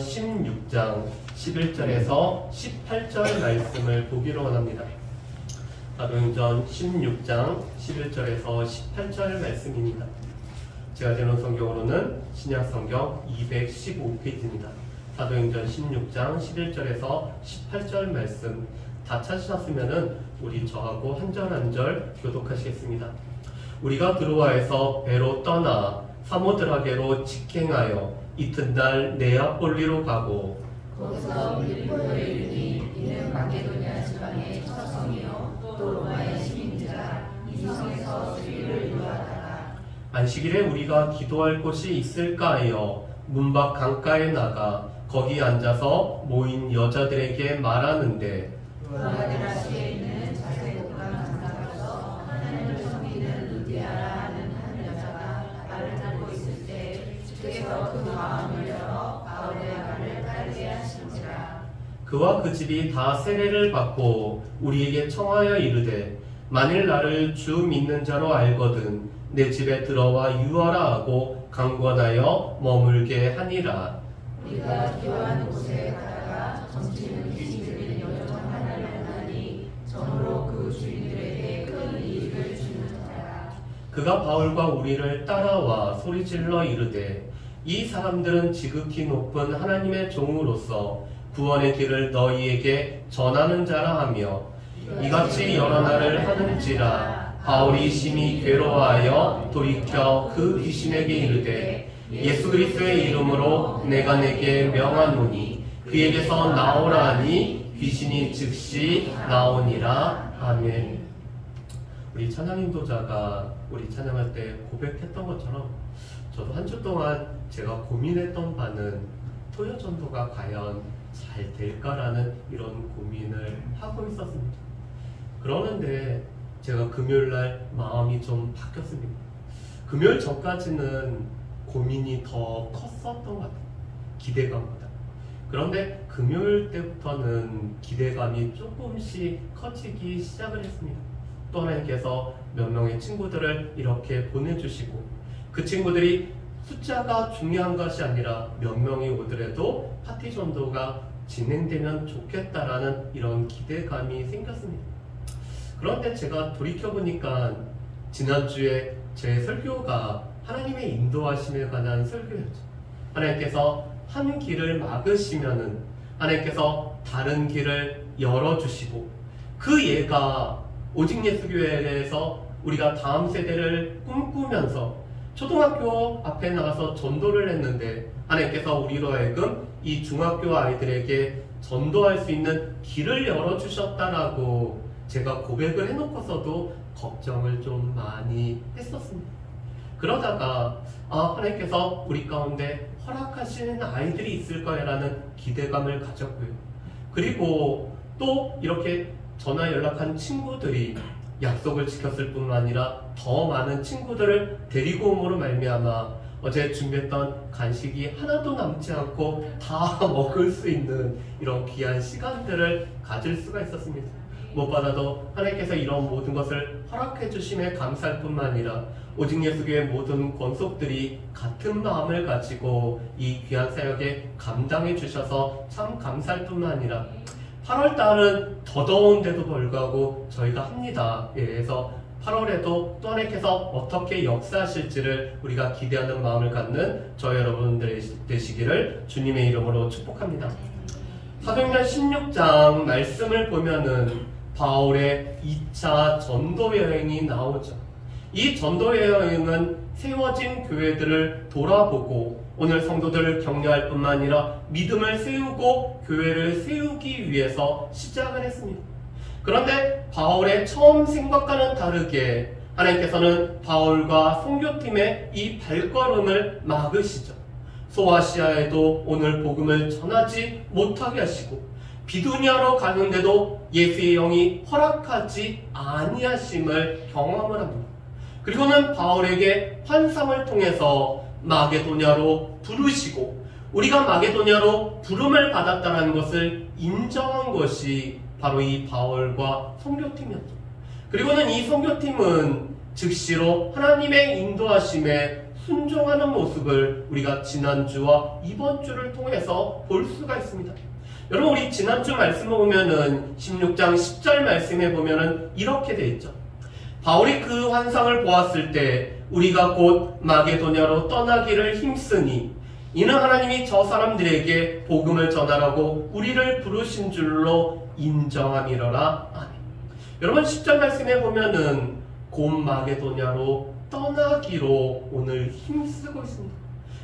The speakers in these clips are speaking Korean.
16장 11절에서 18절 말씀을 보기로 원합니다. 사도행전 16장 11절에서 18절 말씀입니다. 제가 되는 성경으로는 신약성경 215페이지입니다. 사도행전 16장 11절에서 18절 말씀 다 찾으셨으면 우리 저하고 한 절 한 절 교독하시겠습니다. 우리가 드로아에서 배로 떠나 사모드라게로 직행하여 이튿날 네아폴리로 가고 거기서 빌립보에 이르니 이는 마게도냐 지방의 첫 성이요 또 로마의 시민이라 이 성에서 수리를 이루하다가 안식일에 우리가 기도할 곳이 있을까 하여 문 밖 강가에 나가 거기 앉아서 모인 여자들에게 말하는데 루아드라시에 있는 자세국강 강가로서 하나님을 섬기는 루디아라 하는 한 여자가 말을 듣고 있을 때 주께서 그 마음을 열어 바울의 말을 따르게 하신지라. 그와 그 집이 다 세례를 받고 우리에게 청하여 이르되 만일 나를 주 믿는 자로 알거든 내 집에 들어와 유하라 하고 강권하여 머물게 하니라. 우리가 기도하는 곳에 가다가 점치는 귀신들이 여정 하나를 만나니 정으로 그 주인들에게 큰 이익을 주는 자라. 그가 바울과 우리를 따라와 소리질러 이르되 이 사람들은 지극히 높은 하나님의 종으로서 구원의 길을 너희에게 전하는 자라 하며 이같이 여러 날을 하는지라. 바울이 심히 괴로워하여 돌이켜 그 귀신에게 이르되 예수 그리스도의 이름으로 내가 내게 명하노니 그에게서 나오라 하니 귀신이 즉시 나오니라. 아멘. 우리 찬양 인도자가 우리 찬양할 때 고백했던 것처럼 저도 한 주 동안 제가 고민했던 바는 토요 전도가 과연 잘 될까라는 이런 고민을 하고 있었습니다. 그러는데 제가 금요일날 마음이 좀 바뀌었습니다. 금요일 전까지는 고민이 더 컸었던 것 같아요. 기대감보다. 그런데 금요일 때부터는 기대감이 조금씩 커지기 시작을 했습니다. 또 하나님께서 몇 명의 친구들을 이렇게 보내주시고 그 친구들이 숫자가 중요한 것이 아니라 몇 명이 오더라도 파티 전도가 진행되면 좋겠다라는 이런 기대감이 생겼습니다. 그런데 제가 돌이켜보니까 지난주에 제 설교가 하나님의 인도하심에 관한 설교였죠. 하나님께서 한 길을 막으시면은 하나님께서 다른 길을 열어주시고 그 예가 오직 예수교회에서 우리가 다음 세대를 꿈꾸면서 초등학교 앞에 나가서 전도를 했는데 하나님께서 우리로 하여금 이 중학교 아이들에게 전도할 수 있는 길을 열어주셨다라고 제가 고백을 해놓고서도 걱정을 좀 많이 했었습니다. 그러다가 하나님께서 우리 가운데 허락하시는 아이들이 있을 거야라는 기대감을 가졌고요. 그리고 또 이렇게 전화 연락한 친구들이 약속을 지켰을 뿐만 아니라 더 많은 친구들을 데리고 옴으로 말미암아 어제 준비했던 간식이 하나도 남지 않고 다 먹을 수 있는 이런 귀한 시간들을 가질 수가 있었습니다. 무엇보다도 하나님께서 이런 모든 것을 허락해 주심에 감사할 뿐만 아니라 오직 예수교의 모든 권속들이 같은 마음을 가지고 이 귀한 사역에 감당해 주셔서 참 감사할 뿐만 아니라 8월달은 더 더운데도 불구하고 저희가 합니다. 그래서 8월에도 또 하나님께서 어떻게 역사하실지를 우리가 기대하는 마음을 갖는 저 여러분들의 되시기를 주님의 이름으로 축복합니다. 사도행전 16장 말씀을 보면은 바울의 2차 전도 여행이 나오죠. 이 전도 여행은 세워진 교회들을 돌아보고 오늘 성도들을 격려할 뿐만 아니라 믿음을 세우고 교회를 세우기 위해서 시작을 했습니다. 그런데 바울의 처음 생각과는 다르게 하나님께서는 바울과 선교팀의 이 발걸음을 막으시죠. 소아시아에도 오늘 복음을 전하지 못하게 하시고 비두니아로 가는데도 예수의 영이 허락하지 아니하심을 경험을 합니다. 그리고는 바울에게 환상을 통해서 마게도냐로 부르시고 우리가 마게도냐로 부름을 받았다는 것을 인정한 것이 바로 이 바울과 선교팀이었죠. 그리고는 이 선교팀은 즉시로 하나님의 인도하심에 순종하는 모습을 우리가 지난주와 이번 주를 통해서 볼 수가 있습니다. 여러분, 우리 지난주 말씀을 보면은 16장 10절 말씀에 보면은 이렇게 되어 있죠. 바울이 그 환상을 보았을 때 우리가 곧 마게도냐로 떠나기를 힘쓰니 이는 하나님이 저 사람들에게 복음을 전하라고 우리를 부르신 줄로 인정함이러라. 아멘. 여러분, 10절 말씀에 보면은 곧 마게도냐로 떠나기로 오늘 힘쓰고 있습니다.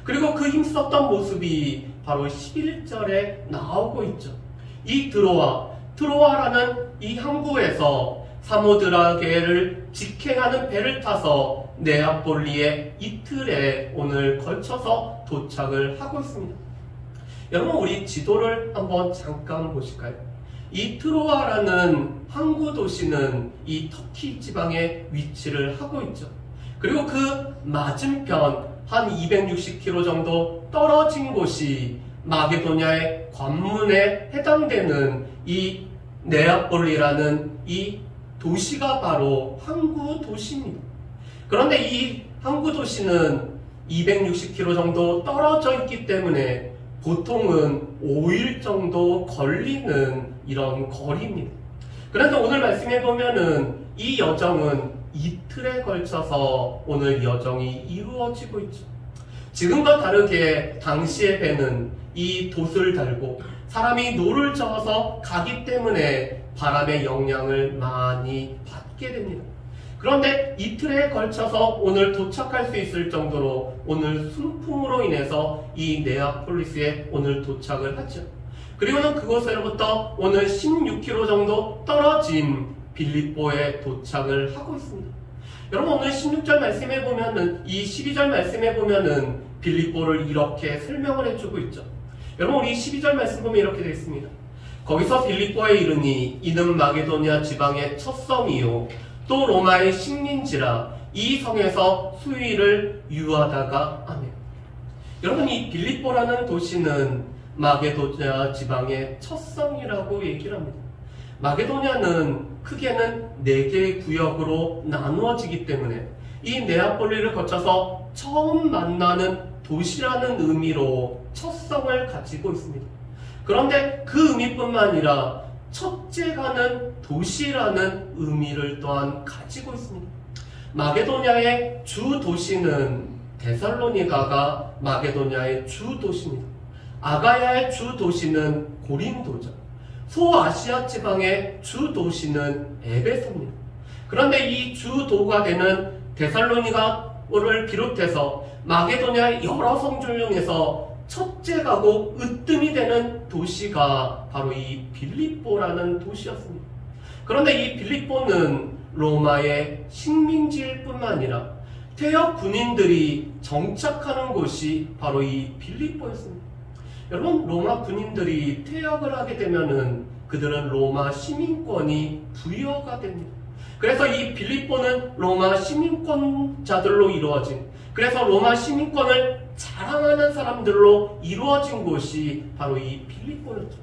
그리고 그 힘썼던 모습이 바로 11절에 나오고 있죠. 이 트로아라는 이 항구에서 사모드라게를 직행하는 배를 타서 네아폴리에 이틀에 오늘 걸쳐서 도착을 하고 있습니다. 여러분, 우리 지도를 한번 잠깐 보실까요? 이 트로아라는 항구 도시는 이 터키 지방에 위치를 하고 있죠. 그리고 그 맞은편 한 260km 정도 떨어진 곳이 마게도냐의 관문에 해당되는 이 네아폴리라는 이 도시가 바로 항구 도시입니다. 그런데 이 항구 도시는 260km 정도 떨어져 있기 때문에 보통은 5일 정도 걸리는 이런 거리입니다. 그런데 오늘 말씀해 보면은 이 여정은 이틀에 걸쳐서 오늘 여정이 이루어지고 있죠. 지금과 다르게 당시의 배는 이 돛을 달고 사람이 노를 저어서 가기 때문에 바람의 영향을 많이 받게 됩니다. 그런데 이틀에 걸쳐서 오늘 도착할 수 있을 정도로 오늘 순풍으로 인해서 이 네아폴리스에 오늘 도착을 하죠. 그리고는 그곳으로부터 오늘 16km 정도 떨어진 빌립보에 도착을 하고 있습니다. 여러분, 오늘 16절 말씀해 보면은 이 12절 말씀해 보면은 빌립보를 이렇게 설명을 해주고 있죠. 여러분, 우리 12절 말씀 보면 이렇게 되어 있습니다. 거기서 빌립보에 이르니 이는 마게도냐 지방의 첫 성이요 또 로마의 식민지라 이 성에서 수위를 유하다가 아멘. 여러분, 이 빌립보라는 도시는 마게도냐 지방의 첫 성이라고 얘기를 합니다. 마게도냐는 크게는 4개의 구역으로 나누어지기 때문에 이 네아폴리를 거쳐서 처음 만나는 도시라는 의미로 첫 성을 가지고 있습니다. 그런데 그 의미뿐만 아니라 첫째 가는 도시라는 의미를 또한 가지고 있습니다. 마게도냐의 주 도시는 데살로니가가 마게도냐의 주 도시입니다. 아가야의 주 도시는 고린도죠. 소아시아 지방의 주 도시는 에베소입니다. 그런데 이 주도가 되는 데살로니가를 비롯해서 마게도냐의 여러 성들 중에서 첫째 가고 으뜸이 되는 도시가 바로 이 빌립보라는 도시였습니다. 그런데 이 빌립보는 로마의 식민지일 뿐만 아니라 퇴역 군인들이 정착하는 곳이 바로 이 빌립보였습니다. 여러분, 로마 군인들이 퇴역을 하게 되면은 그들은 로마 시민권이 부여가 됩니다. 그래서 이 빌립보는 로마 시민권자들로 이루어진, 그래서 로마 시민권을 자랑하는 사람들로 이루어진 곳이 바로 이 빌립보였죠.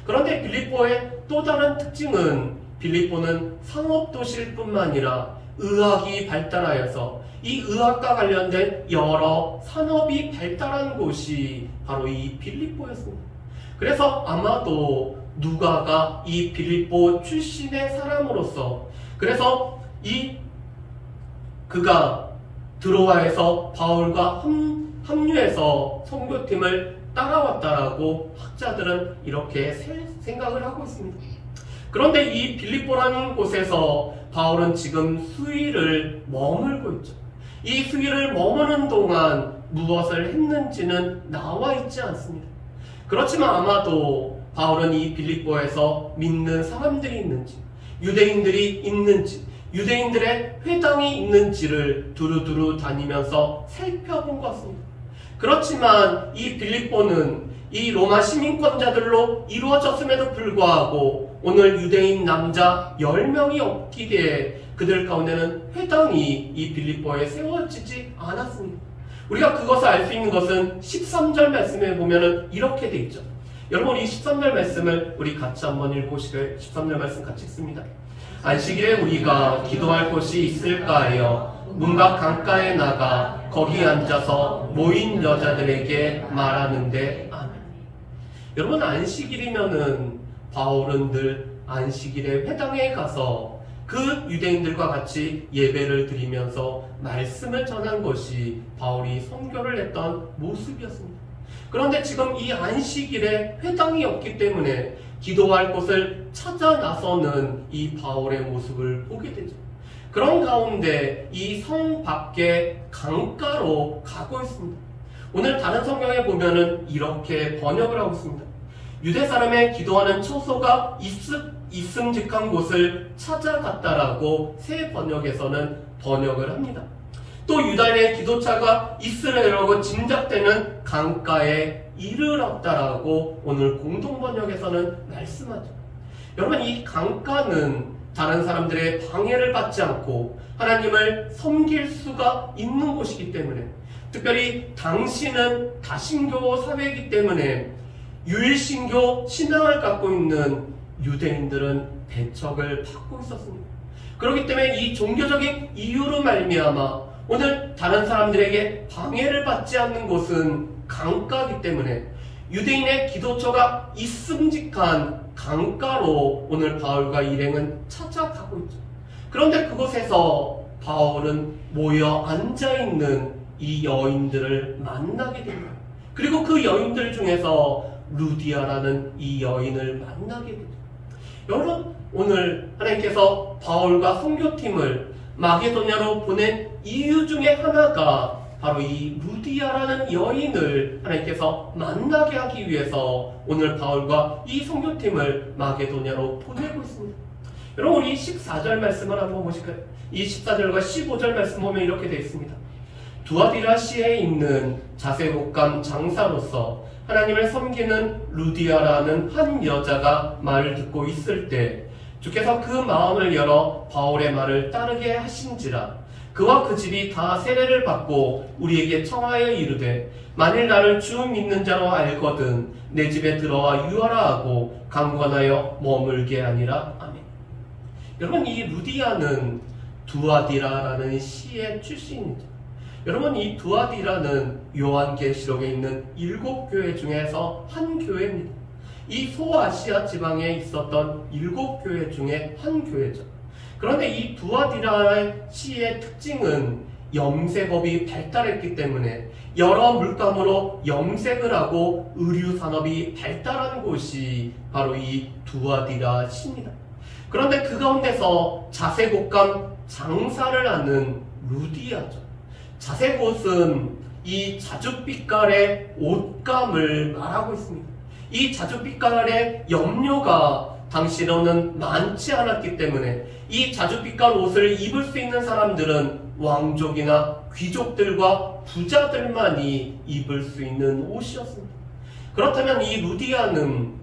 그런데 빌립보의 또 다른 특징은 빌립보는 상업도시일 뿐만 아니라 의학이 발달하여서 이 의학과 관련된 여러 산업이 발달한 곳이 바로 이 빌립보였습니다. 그래서 아마도 누가가 이 빌립보 출신의 사람으로서, 그래서 그가 드로아에서 바울과 합류해서 선교팀을 따라왔다라고 학자들은 이렇게 생각을 하고 있습니다. 그런데 이 빌립보라는 곳에서 바울은 지금 수일을 머물고 있죠. 이 수일을 머무는 동안 무엇을 했는지는 나와 있지 않습니다. 그렇지만 아마도 바울은 이 빌립보에서 믿는 사람들이 있는지, 유대인들이 있는지, 유대인들의 회당이 있는지를 두루두루 다니면서 살펴본 것 같습니다. 그렇지만 이 빌립보는 이 로마 시민권자들로 이루어졌음에도 불구하고 오늘 유대인 남자 10명이 없기에 그들 가운데는 회당이 이 빌립보에 세워지지 않았습니다. 우리가 그것을 알 수 있는 것은 13절 말씀에 보면 이렇게 돼 있죠. 여러분, 이 13절 말씀을 우리 같이 한번 읽으시길. 13절 말씀 같이 읽습니다. 안식일에 우리가 기도할 곳이 있을까 하여 문밖 강가에 나가 거기 앉아서 모인 여자들에게 말하는데 아멘. 여러분, 안식일이면은 바울은 늘 안식일에 회당에 가서 그 유대인들과 같이 예배를 드리면서 말씀을 전한 것이 바울이 선교를 했던 모습이었습니다. 그런데 지금 이 안식일에 회당이 없기 때문에 기도할 곳을 찾아 나서는 이 바울의 모습을 보게 되죠. 그런 가운데 이 성 밖에 강가로 가고 있습니다. 오늘 다른 성경에 보면은 이렇게 번역을 하고 있습니다. 유대 사람의 기도하는 처소가 있음직한 곳을 찾아갔다라고 새 번역에서는 번역을 합니다. 또 유다인의 기도차가 있으려고 짐작되는 강가에 이르렀다라고 오늘 공동 번역에서는 말씀하죠. 여러분, 이 강가는 다른 사람들의 방해를 받지 않고 하나님을 섬길 수가 있는 곳이기 때문에, 특별히 당시는 다신교 사회이기 때문에 유일신교 신앙을 갖고 있는 유대인들은 배척을 받고 있었습니다. 그렇기 때문에 이 종교적인 이유로 말미암아 오늘 다른 사람들에게 방해를 받지 않는 곳은 강가이기 때문에 유대인의 기도처가 있음직한 강가로 오늘 바울과 일행은 찾아가고 있죠. 그런데 그곳에서 바울은 모여 앉아있는 이 여인들을 만나게 됩니다. 그리고 그 여인들 중에서 루디아라는 이 여인을 만나게 되죠. 여러분, 오늘 하나님께서 바울과 선교팀을 마게도냐로 보낸 이유 중에 하나가 바로 이 루디아라는 여인을 하나님께서 만나게 하기 위해서 오늘 바울과 이 선교팀을 마게도냐로 보내고 있습니다. 여러분, 우리 14절 말씀을 한번 보실까요? 이 14절과 15절 말씀 보면 이렇게 되어 있습니다. 두아디라시에 있는 자세곡감 장사로서 하나님을 섬기는 루디아라는 한 여자가 말을 듣고 있을 때 주께서 그 마음을 열어 바울의 말을 따르게 하신지라. 그와 그 집이 다 세례를 받고 우리에게 청하여 이르되 만일 나를 주 믿는 자로 알거든 내 집에 들어와 유하라 하고 강권하여 머물게 하니라. 아멘. 여러분, 이 루디아는 두아디라라는 시의 출신이죠. 여러분, 이 두아디라는 요한계시록에 있는 7교회 중에서 한 교회입니다. 이 소아시아 지방에 있었던 7교회 중에 한 교회죠. 그런데 이 두아디라의 시의 특징은 염색업이 발달했기 때문에 여러 물감으로 염색을 하고 의류산업이 발달한 곳이 바로 이 두아디라 시입니다. 그런데 그 가운데서 자색옷감 장사를 하는 루디아죠. 자색옷은 이 자줏빛깔의 옷감을 말하고 있습니다. 이 자줏빛깔의 염료가 당시로는 많지 않았기 때문에 이 자줏빛깔 옷을 입을 수 있는 사람들은 왕족이나 귀족들과 부자들만이 입을 수 있는 옷이었습니다. 그렇다면 이 루디아는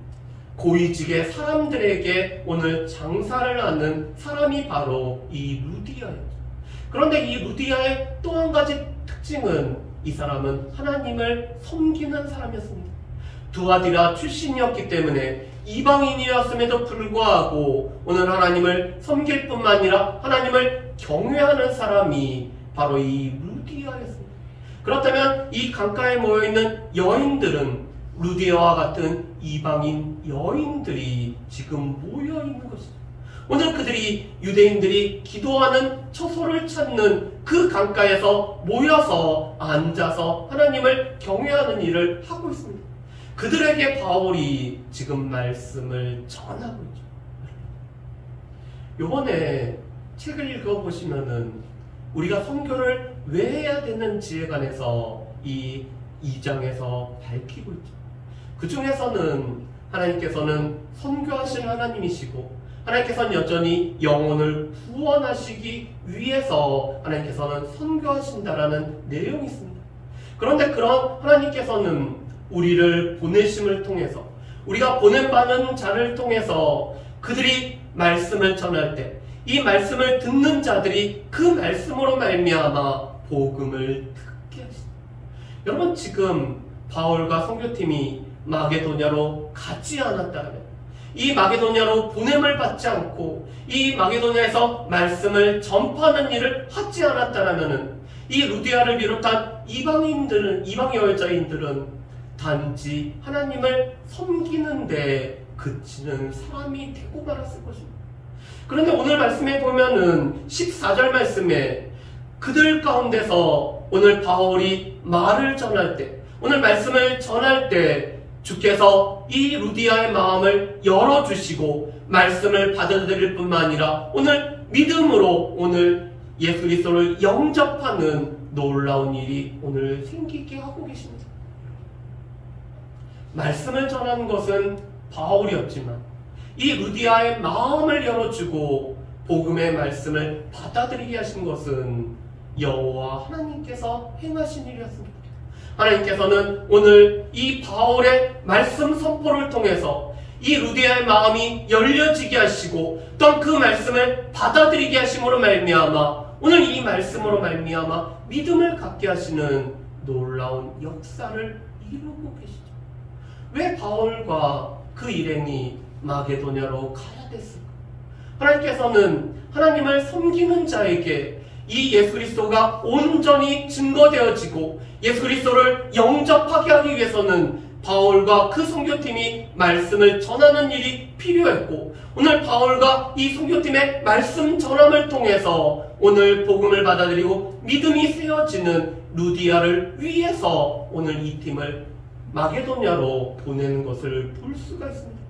고위직의 사람들에게 오늘 장사를 하는 사람이 바로 이 루디아였죠. 그런데 이 루디아의 또 한 가지 특징은 이 사람은 하나님을 섬기는 사람이었습니다. 두아디라 출신이었기 때문에 이방인이었음에도 불구하고 오늘 하나님을 섬길 뿐만 아니라 하나님을 경외하는 사람이 바로 이 루디아였습니다. 그렇다면 이 강가에 모여있는 여인들은 루디아와 같은 이방인 여인들이 지금 모여있는 것이죠. 오늘 그들이 유대인들이 기도하는 처소를 찾는 그 강가에서 모여서 앉아서 하나님을 경외하는 일을 하고 있습니다. 그들에게 바울이 지금 말씀을 전하고 있죠. 요번에 책을 읽어보시면은 우리가 선교를 왜 해야 되는지에 관해서 이 2장에서 밝히고 있죠. 그 중에서는 하나님께서는 선교하신 하나님이시고 하나님께서는 여전히 영혼을 구원하시기 위해서 하나님께서는 선교하신다라는 내용이 있습니다. 그런데 그런 하나님께서는 우리를 보내심을 통해서 우리가 보냄받는 자를 통해서 그들이 말씀을 전할 때 이 말씀을 듣는 자들이 그 말씀으로 말미암아 복음을 듣게 하십니다. 여러분, 지금 바울과 선교팀이 마게도냐로 가지 않았다면 이 마게도냐로 보냄을 받지 않고 이 마게도냐에서 말씀을 전파하는 일을 하지 않았다라면은 이 루디아를 비롯한 이방 여자인들은 단지 하나님을 섬기는데 그치는 사람이 되고 말았을 것입니다. 그런데 오늘 말씀에 보면은 14절 말씀에 그들 가운데서 오늘 바울이 말을 전할 때, 오늘 말씀을 전할 때 주께서 이 루디아의 마음을 열어주시고 말씀을 받아들일 뿐만 아니라 오늘 믿음으로 오늘 예수 그리스도를 영접하는 놀라운 일이 오늘 생기게 하고 계십니다. 말씀을 전하는 것은 바울이었지만 이 루디아의 마음을 열어주고 복음의 말씀을 받아들이게 하신 것은 여호와 하나님께서 행하신 일이었습니다. 하나님께서는 오늘 이 바울의 말씀 선포를 통해서 이 루디아의 마음이 열려지게 하시고 또한 그 말씀을 받아들이게 하심으로 말미암아 오늘 이 말씀으로 말미암아 믿음을 갖게 하시는 놀라운 역사를 이루고 계시죠. 왜 바울과 그 일행이 마게도냐로 가야 됐을까? 하나님께서는 하나님을 섬기는 자에게 이 예수 그리스도가 온전히 증거되어지고 예수 그리스도를 영접하게 하기 위해서는 바울과 그 선교팀이 말씀을 전하는 일이 필요했고 오늘 바울과 이 선교팀의 말씀 전함을 통해서 오늘 복음을 받아들이고 믿음이 세워지는 루디아를 위해서 오늘 이 팀을 마게도냐로 보내는 것을 볼 수가 있습니다.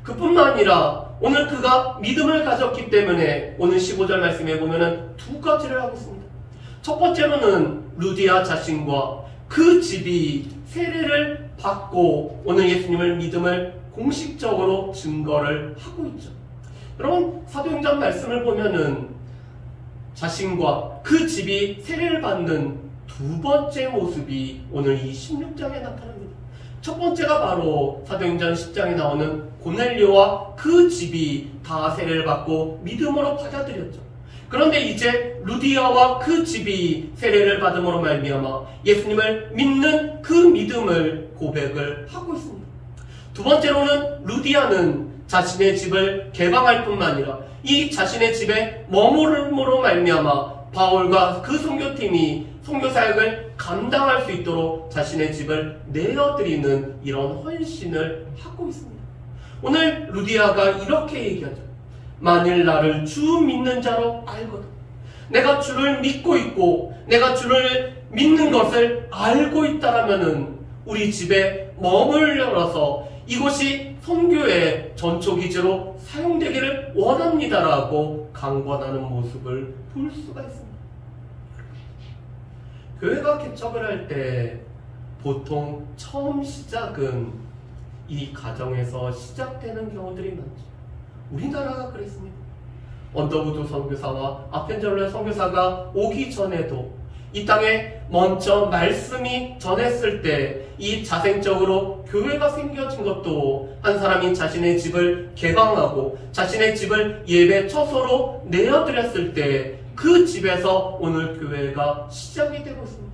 그뿐만 아니라 오늘 그가 믿음을 가졌기 때문에 오늘 15절 말씀에 보면은 두 가지를 하고 있습니다. 첫 번째로는 루디아 자신과 그 집이 세례를 받고 오늘 예수님을 믿음을 공식적으로 증거를 하고 있죠. 여러분 사도행전 말씀을 보면은 자신과 그 집이 세례를 받는 두 번째 모습이 오늘 이 16장에 나타납니다. 첫 번째가 바로 사도행전 10장에 나오는 고넬료와 그 집이 다 세례를 받고 믿음으로 받아들였죠. 그런데 이제 루디아와 그 집이 세례를 받음으로 말미암아 예수님을 믿는 그 믿음을 고백을 하고 있습니다. 두 번째로는 루디아는 자신의 집을 개방할 뿐만 아니라 이 자신의 집에 머무름으로 말미암아 바울과 그 선교팀이 선교사역을 감당할 수 있도록 자신의 집을 내어드리는 이런 헌신을 하고 있습니다. 오늘 루디아가 이렇게 얘기하죠. 만일 나를 주 믿는 자로 알거든. 내가 주를 믿고 있고 내가 주를 믿는 것을 알고 있다라면은 우리 집에 머물러서 이곳이 선교의 전초기지로 사용되기를 원합니다라고 강권하는 모습을 볼 수가 있습니다. 교회가 개척을 할 때 보통 처음 시작은 이 가정에서 시작되는 경우들이 많죠. 우리나라가 그랬습니다. 언더우드 선교사와 아펜젤러 선교사가 오기 전에도 이 땅에 먼저 말씀이 전했을 때 이 자생적으로 교회가 생겨진 것도 한 사람이 자신의 집을 개방하고 자신의 집을 예배 처소로 내어드렸을 때 그 집에서 오늘 교회가 시작이 되고 있습니다.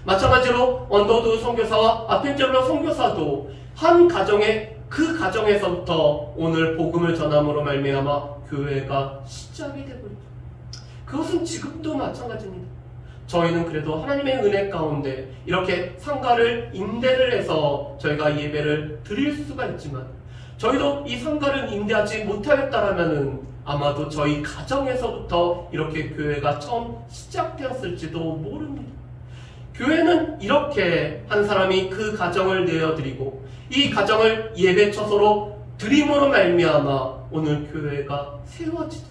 마찬가지로 언더우드 선교사와 아펜젤러 선교사도 한 가정에 그 가정에서부터 오늘 복음을 전함으로 말미암아 교회가 시작이 되고 있죠. 그것은 지금도 마찬가지입니다. 저희는 그래도 하나님의 은혜 가운데 이렇게 상가를 임대를 해서 저희가 예배를 드릴 수가 있지만 저희도 이 상가를 임대하지 못하였다라면은 아마도 저희 가정에서부터 이렇게 교회가 처음 시작되었을지도 모릅니다. 교회는 이렇게 한 사람이 그 가정을 내어드리고 이 가정을 예배 처소로 드림으로 말미암아 오늘 교회가 세워지죠.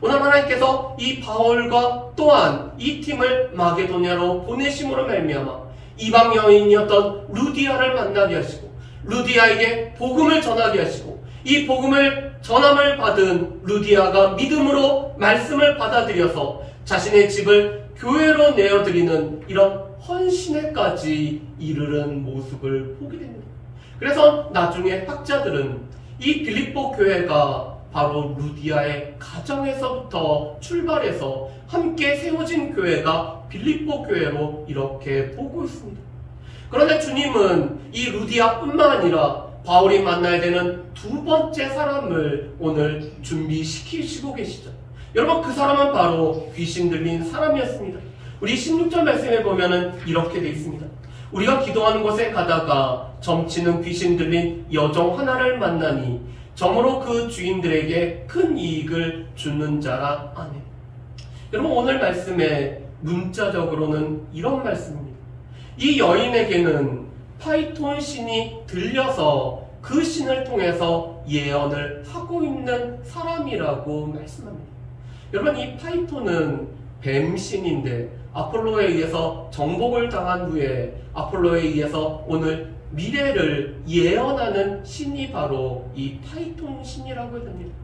오늘 하나님께서 이 바울과 또한 이 팀을 마게도냐로 보내심으로 말미암아 이방 여인이었던 루디아를 만나게 하시고 루디아에게 복음을 전하게 하시고 이 복음을 전함을 받은 루디아가 믿음으로 말씀을 받아들여서 자신의 집을 교회로 내어드리는 이런 헌신에까지 이르는 모습을 보게 됩니다. 그래서 나중에 학자들은 이 빌립보 교회가 바로 루디아의 가정에서부터 출발해서 함께 세워진 교회가 빌립보 교회로 이렇게 보고 있습니다. 그런데 주님은 이 루디아뿐만 아니라 바울이 만나야 되는 두 번째 사람을 오늘 준비시키시고 계시죠. 여러분, 그 사람은 바로 귀신 들린 사람이었습니다. 우리 16절 말씀에 보면은 이렇게 되어 있습니다. 우리가 기도하는 곳에 가다가 점치는 귀신 들린 여종 하나를 만나니 점으로 그 주인들에게 큰 이익을 주는 자라 하네. 여러분, 오늘 말씀에 문자적으로는 이런 말씀입니다. 이 여인에게는 파이톤 신이 들려서 그 신을 통해서 예언을 하고 있는 사람이라고 말씀합니다. 여러분, 이 파이톤은 뱀신인데 아폴로에 의해서 정복을 당한 후에 아폴로에 의해서 오늘 미래를 예언하는 신이 바로 이 파이톤 신이라고 합니다.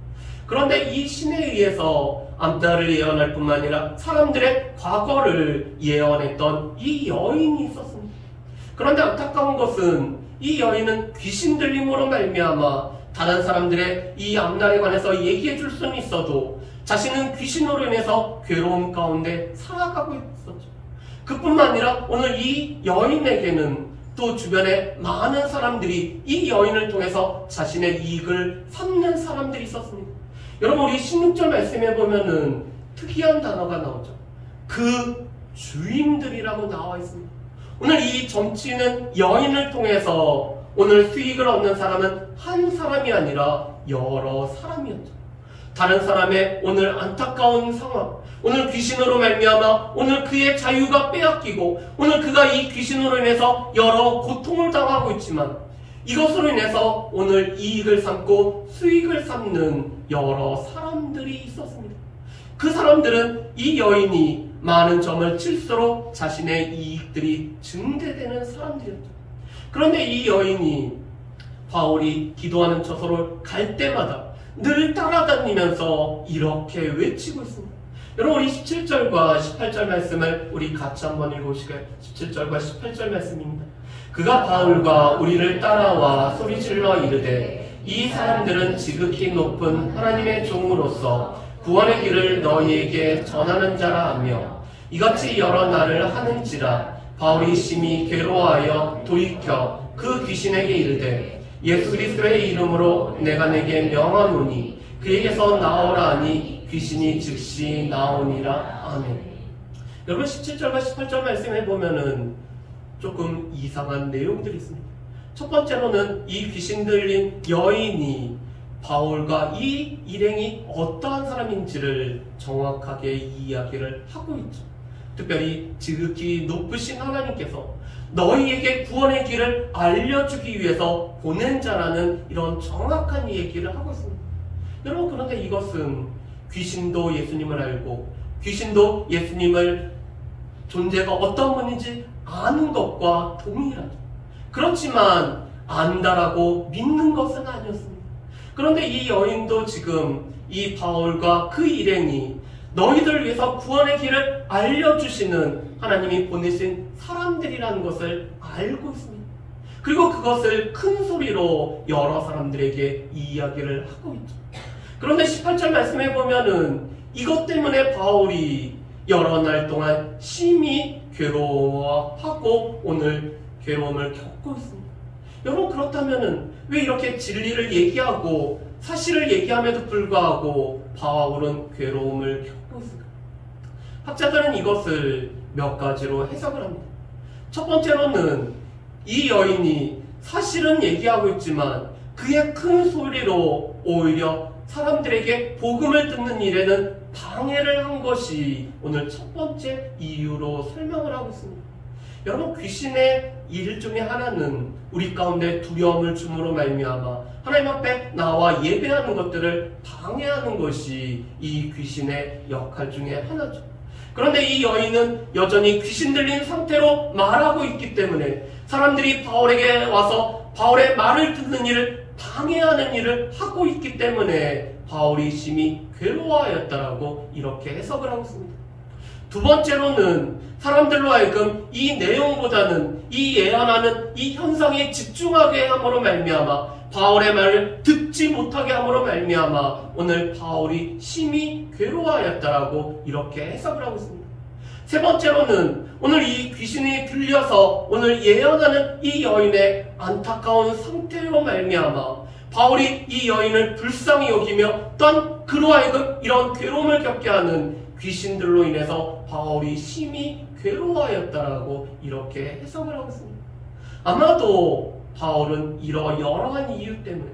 그런데 이 신에 의해서 암달을 예언할 뿐만 아니라 사람들의 과거를 예언했던 이 여인이 있었습니다. 그런데 안타까운 것은 이 여인은 귀신 들림으로 말미암아 다른 사람들의 이 암달에 관해서 얘기해 줄 수는 있어도 자신은 귀신으로 인해서 괴로움 가운데 살아가고 있었죠. 그뿐만 아니라 오늘 이 여인에게는 또 주변에 많은 사람들이 이 여인을 통해서 자신의 이익을 삼는 사람들이 있었습니다. 여러분, 우리 16절 말씀에 보면은 특이한 단어가 나오죠. 그 주인들이라고 나와 있습니다. 오늘 이 점치는 여인을 통해서 오늘 수익을 얻는 사람은 한 사람이 아니라 여러 사람이었죠. 다른 사람의 오늘 안타까운 상황, 오늘 귀신으로 말미암아 오늘 그의 자유가 빼앗기고 오늘 그가 이 귀신으로 인해서 여러 고통을 당하고 있지만 이것으로 인해서 오늘 이익을 삼고 수익을 삼는 여러 사람들이 있었습니다. 그 사람들은 이 여인이 많은 점을 칠수록 자신의 이익들이 증대되는 사람들이었죠. 그런데 이 여인이 바울이 기도하는 처소로 갈 때마다 늘 따라다니면서 이렇게 외치고 있습니다. 여러분, 우리 17절과 18절 말씀을 우리 같이 한번 읽어보실까요? 17절과 18절 말씀입니다. 그가 바울과 우리를 따라와 소리질러 이르되 이 사람들은 지극히 높은 하나님의 종으로서 구원의 길을 너희에게 전하는 자라 하며 이같이 여러 날을 하는지라. 바울이 심히 괴로워하여 돌이켜 그 귀신에게 이르되 예수 그리스도의 이름으로 내가 내게 명하노니 그에게서 나오라 하니 귀신이 즉시 나오니라. 아멘. 여러분, 17절과 18절 말씀해 보면은 조금 이상한 내용들이 있습니다. 첫 번째로는 이 귀신 들린 여인이 바울과 이 일행이 어떠한 사람인지를 정확하게 이야기를 하고 있죠. 특별히 지극히 높으신 하나님께서 너희에게 구원의 길을 알려주기 위해서 보낸 자라는 이런 정확한 얘기를 하고 있습니다. 여러분, 그런데 이것은 귀신도 예수님을 알고 귀신도 예수님을 존재가 어떤 분인지 아는 것과 동일하죠. 그렇지만 안다라고 믿는 것은 아니었습니다. 그런데 이 여인도 지금 이 바울과 그 일행이 너희들 위해서 구원의 길을 알려주시는 하나님이 보내신 사람들이라는 것을 알고 있습니다. 그리고 그것을 큰 소리로 여러 사람들에게 이야기를 하고 있죠. 그런데 18절 말씀해 보면은 이것 때문에 바울이 여러 날 동안 심히 괴로워하고 오늘 괴로움을 겪고 있습니다. 여러분, 그렇다면은 왜 이렇게 진리를 얘기하고 사실을 얘기함에도 불구하고 바울은 괴로움을 겪고 있을까? 학자들은 이것을 몇 가지로 해석을 합니다. 첫 번째로는 이 여인이 사실은 얘기하고 있지만 그의 큰 소리로 오히려 사람들에게 복음을 듣는 일에는 방해를 한 것이 오늘 첫 번째 이유로 설명을 하고 있습니다. 여러분, 귀신의 일 중에 하나는 우리 가운데 두려움을 줌으로 말미암아 하나님 앞에 나와 예배하는 것들을 방해하는 것이 이 귀신의 역할 중에 하나죠. 그런데 이 여인은 여전히 귀신 들린 상태로 말하고 있기 때문에 사람들이 바울에게 와서 바울의 말을 듣는 일을 방해하는 일을 하고 있기 때문에 바울이 심히 괴로워하였다라고 이렇게 해석을 하고 있습니다. 두 번째로는 사람들로 하여금 이 내용보다는 이 예언하는 이 현상에 집중하게 함으로 말미암아 바울의 말을 듣지 못하게 함으로 말미암아 오늘 바울이 심히 괴로워하였다라고 이렇게 해석을 하고 있습니다. 세 번째로는 오늘 이 귀신이 들려서 오늘 예언하는 이 여인의 안타까운 상태로 말미암아 바울이 이 여인을 불쌍히 여기며 또한 그로 하여금 이런 괴로움을 겪게 하는 귀신들로 인해서 바울이 심히 괴로워하였다라고 이렇게 해석을 하고 있습니다. 아마도 바울은 이러한 이유 때문에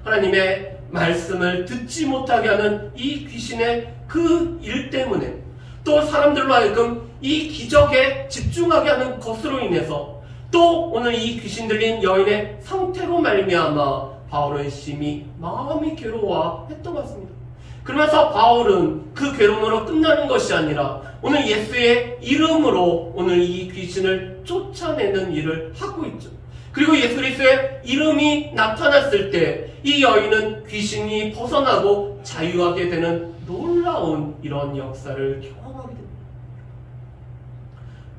하나님의 말씀을 듣지 못하게 하는 이 귀신의 그 일 때문에 또 사람들로 하여금 이 기적에 집중하게 하는 것으로 인해서 또 오늘 이 귀신 들린 여인의 상태로 말미암아 바울은 심히 마음이 괴로워했던 것 같습니다. 그러면서 바울은 그 괴로움으로 끝나는 것이 아니라 오늘 예수의 이름으로 오늘 이 귀신을 쫓아내는 일을 하고 있죠. 그리고 예수 그리스도의 이름이 나타났을 때 이 여인은 귀신이 벗어나고 자유하게 되는 놀라운 이런 역사를 경험하게 됩니다.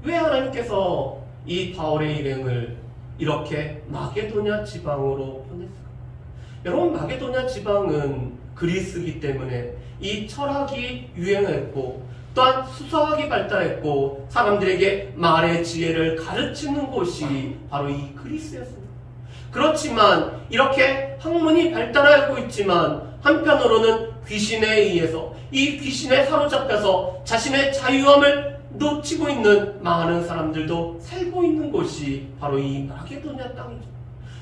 왜 하나님께서 이 바울의 일행을 이렇게 마게도냐 지방으로 보냈을까요? 여러분, 마게도냐 지방은 그리스이기 때문에 이 철학이 유행했고 또한 수사학이 발달했고 사람들에게 말의 지혜를 가르치는 곳이 바로 이 그리스였습니다. 그렇지만 이렇게 학문이 발달하고 있지만 한편으로는 귀신에 의해서 이 귀신에 사로잡혀서 자신의 자유함을 놓치고 있는 많은 사람들도 살고 있는 곳이 바로 이 마게도냐 땅이죠.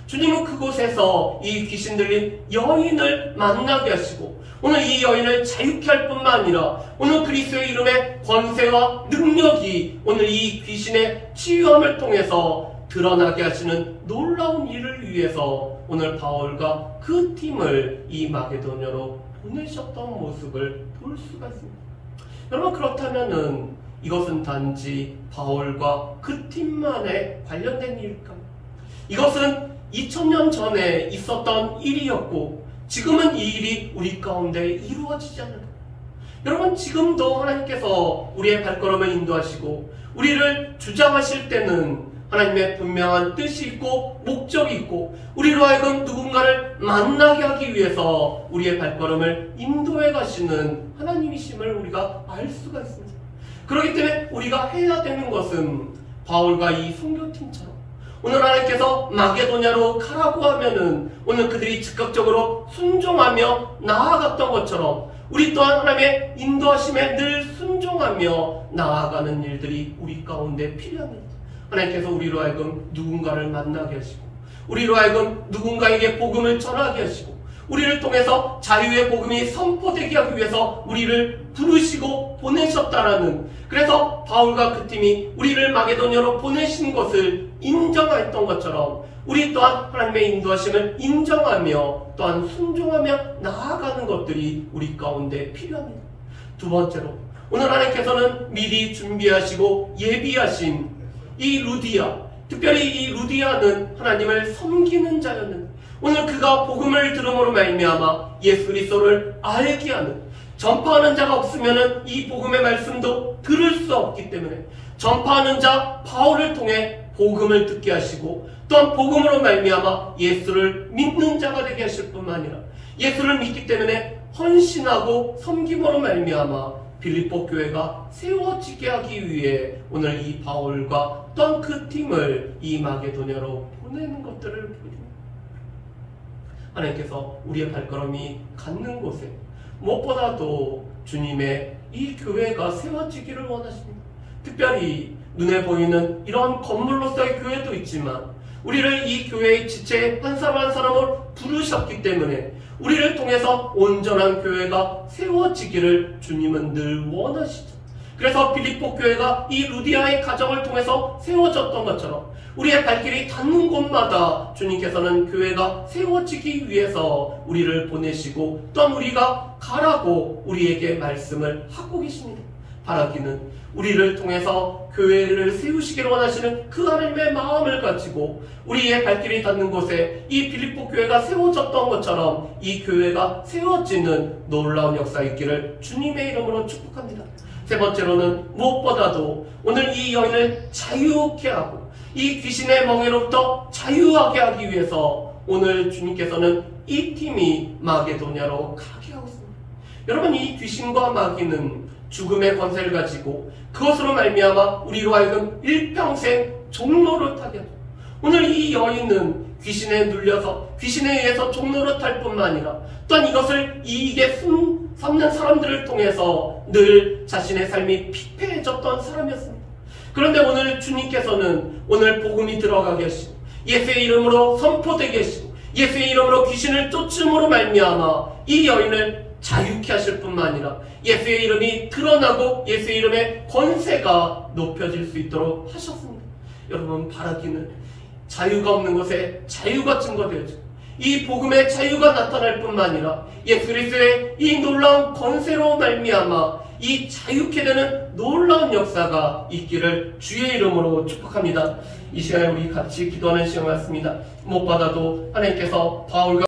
주님은 그곳에서 이 귀신 들린 여인을 만나게 하시고 오늘 이 여인을 자유케 할 뿐만 아니라 오늘 그리스도의 이름의 권세와 능력이 오늘 이 귀신의 치유함을 통해서 드러나게 하시는 놀라운 일을 위해서 오늘 바울과 그 팀을 이 마게도냐로 보내셨던 모습을 볼 수가 있습니다. 여러분, 그렇다면은 이것은 단지 바울과 그 팀만에 관련된 일일까요? 이것은 2000년 전에 있었던 일이었고 지금은 이 일이 우리 가운데 이루어지지 않는다. 여러분, 지금도 하나님께서 우리의 발걸음을 인도하시고 우리를 주장하실 때는 하나님의 분명한 뜻이 있고 목적이 있고 우리로 하여금 누군가를 만나게 하기 위해서 우리의 발걸음을 인도해 가시는 하나님이심을 우리가 알 수가 있습니다. 그렇기 때문에 우리가 해야 되는 것은 바울과 이 선교팀처럼 오늘 하나님께서 마게도냐로 가라고 하면은 오늘 그들이 즉각적으로 순종하며 나아갔던 것처럼 우리 또한 하나님의 인도하심에 늘 순종하며 나아가는 일들이 우리 가운데 필요합니다. 하나님께서 우리로 하여금 누군가를 만나게 하시고 우리로 하여금 누군가에게 복음을 전하게 하시고 우리를 통해서 자유의 복음이 선포되게 하기 위해서 우리를 부르시고 보내셨다라는, 그래서 바울과 그 팀이 우리를 마게도냐로 보내신 것을 인정했던 것처럼 우리 또한 하나님의 인도하심을 인정하며 또한 순종하며 나아가는 것들이 우리 가운데 필요합니다. 두 번째로 오늘 하나님께서는 미리 준비하시고 예비하신 이 루디아, 특별히 이 루디아는 하나님을 섬기는 자였는데 오늘 그가 복음을 들음으로 말미암아 예수 그리스도를 알게 하는, 전파하는 자가 없으면 이 복음의 말씀도 들을 수 없기 때문에 전파하는 자 바울을 통해 복음을 듣게 하시고 또한 복음으로 말미암아 예수를 믿는 자가 되게 하실 뿐만 아니라 예수를 믿기 때문에 헌신하고 섬김으로 말미암아 빌립보 교회가 세워지게 하기 위해 오늘 이 바울과 또한 그 팀을 이 마게도냐로 보내는 것들을 보게 됩니다. 하나님께서 우리의 발걸음이 갖는 곳에 무엇보다도 주님의 이 교회가 세워지기를 원하십니다. 특별히 눈에 보이는 이런 건물로서의 교회도 있지만 우리를 이 교회의 지체의 한 사람 한 사람을 부르셨기 때문에 우리를 통해서 온전한 교회가 세워지기를 주님은 늘 원하시죠. 그래서 빌립보 교회가 이 루디아의 가정을 통해서 세워졌던 것처럼 우리의 발길이 닿는 곳마다 주님께서는 교회가 세워지기 위해서 우리를 보내시고 또한 우리가 가라고 우리에게 말씀을 하고 계십니다. 바라기는 우리를 통해서 교회를 세우시기를 원하시는 그 하나님의 마음을 가지고 우리의 발길이 닿는 곳에 이 빌립보 교회가 세워졌던 것처럼 이 교회가 세워지는 놀라운 역사 있기를 주님의 이름으로 축복합니다. 세 번째로는 무엇보다도 오늘 이 여인을 자유케 하고 이 귀신의 멍에로부터 자유하게 하기 위해서 오늘 주님께서는 이 팀이 마게도냐로 가게 하고 있습니다. 여러분, 이 귀신과 마귀는 죽음의 권세를 가지고 그것으로 말미암아 우리로 하여금 일평생 종노릇하게 하고, 오늘 이 여인은 귀신에 눌려서 귀신에 의해서 종노릇할 뿐만 아니라 또한 이것을 이익에 삼는 사람들을 통해서 늘 자신의 삶이 피폐해졌던 사람이었습니다. 그런데 오늘 주님께서는 오늘 복음이 들어가게 하시고 예수의 이름으로 선포되게 하시고 예수의 이름으로 귀신을 쫓음으로 말미암아 이 여인을 자유케 하실 뿐만 아니라 예수의 이름이 드러나고 예수의 이름의 권세가 높여질 수 있도록 하셨습니다. 여러분, 바라기는 자유가 없는 곳에 자유가 증거되어지고 이 복음의 자유가 나타날 뿐만 아니라 예수 그리스도의 이 놀라운 권세로 말미암아 이 자유케 되는 놀라운 역사가 있기를 주의 이름으로 축복합니다. 이 시간에 우리 같이 기도하는 시간 같습니다. 무엇보다도 하나님께서 바울과